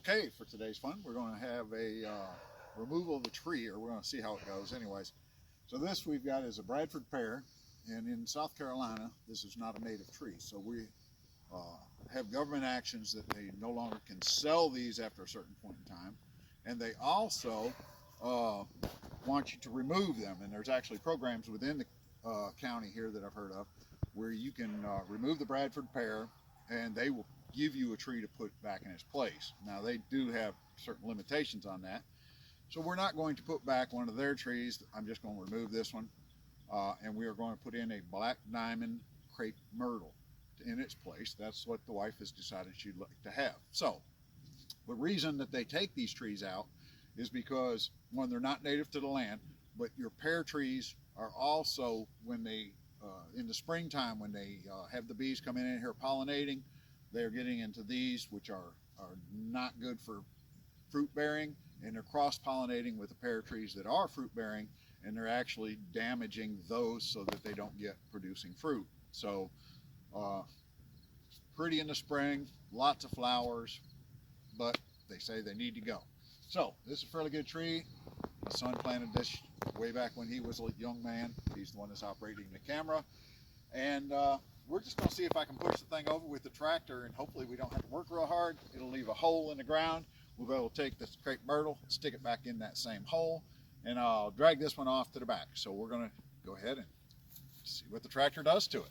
Okay, for today's fun, we're going to have a removal of a tree, or we're going to see how it goes anyways. So this we've got is a Bradford pear, and in South Carolina, this is not a native tree. So we have government actions that they no longer can sell these after a certain point in time. And they also want you to remove them. And there's actually programs within the county here that I've heard of where you can remove the Bradford pear and they will give you a tree to put back in its place. Now they do have certain limitations on that. So we're not going to put back one of their trees. I'm just going to remove this one. And we are going to put in a black diamond Crape myrtle in its place. That's what the wife has decided she'd like to have. So the reason that they take these trees out is because, one, they're not native to the land, but your pear trees are also, when they in the springtime, when they have the bees coming in here pollinating, they're getting into these, which are not good for fruit bearing, and they're cross-pollinating with the pear trees that are fruit bearing, and they're actually damaging those so that they don't get producing fruit. So pretty in the spring, lots of flowers, but they say they need to go. So this is a fairly good tree. My son planted this way back when he was a young man. He's the one that's operating the camera. And we're just going to see if I can push the thing over with the tractor, and hopefully we don't have to work real hard. It'll leave a hole in the ground. We'll be able to take this Crape myrtle, stick it back in that same hole, and I'll drag this one off to the back. So we're going to go ahead and see what the tractor does to it.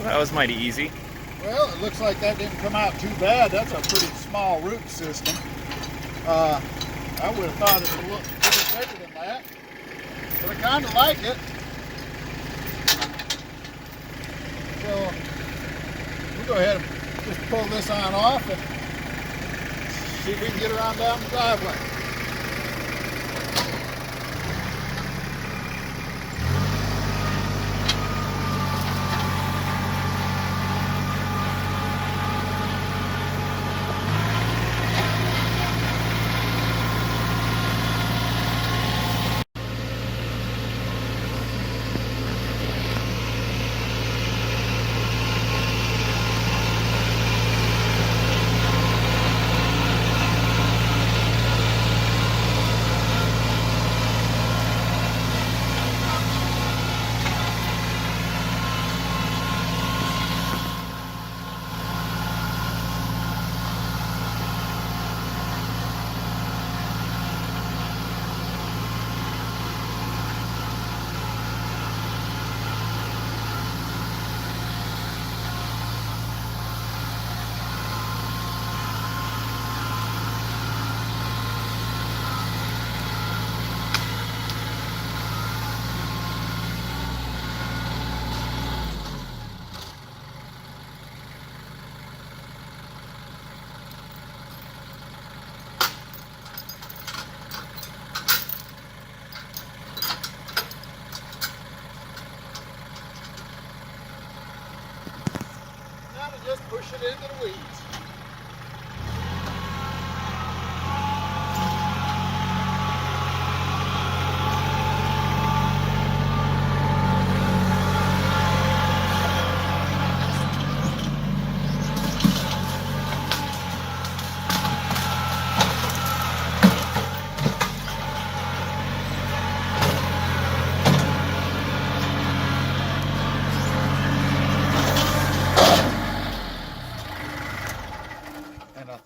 That was mighty easy. Well, it looks like that didn't come out too bad. That's a pretty small root system. I would have thought it would look a little bigger than that, but I kind of like it. So we'll go ahead and just pull this on off and see if we can get around down the driveway. Just push it into the weeds.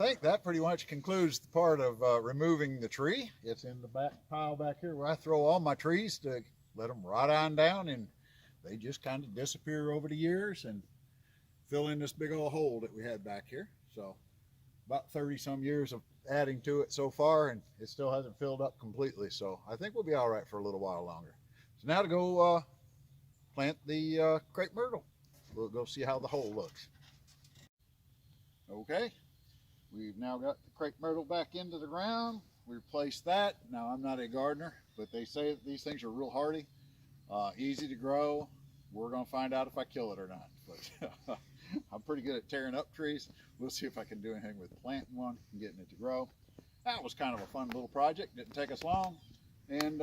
think that pretty much concludes the part of removing the tree. It's in the back pile back here where I throw all my trees to let them rot on down, and they just kind of disappear over the years and fill in this big old hole that we had back here. So about 30 some years of adding to it so far, and it still hasn't filled up completely. So I think we'll be all right for a little while longer. So now to go plant the crepe myrtle. We'll go see how the hole looks. Okay, we've now got the crepe myrtle back into the ground. We replaced that. Now, I'm not a gardener, but they say that these things are real hardy, easy to grow. We're going to find out if I kill it or not. But I'm pretty good at tearing up trees. We'll see if I can do anything with planting one and getting it to grow. That was kind of a fun little project. Didn't take us long, and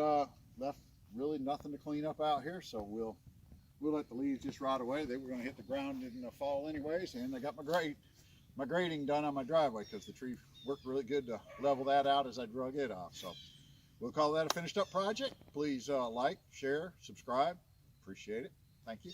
left really nothing to clean up out here. So we'll let the leaves just rot away. They were going to hit the ground in the fall anyways, and I got my grading done on my driveway because the tree worked really good to level that out as I drug it off. So we'll call that a finished up project. Please like, share, subscribe. Appreciate it. Thank you.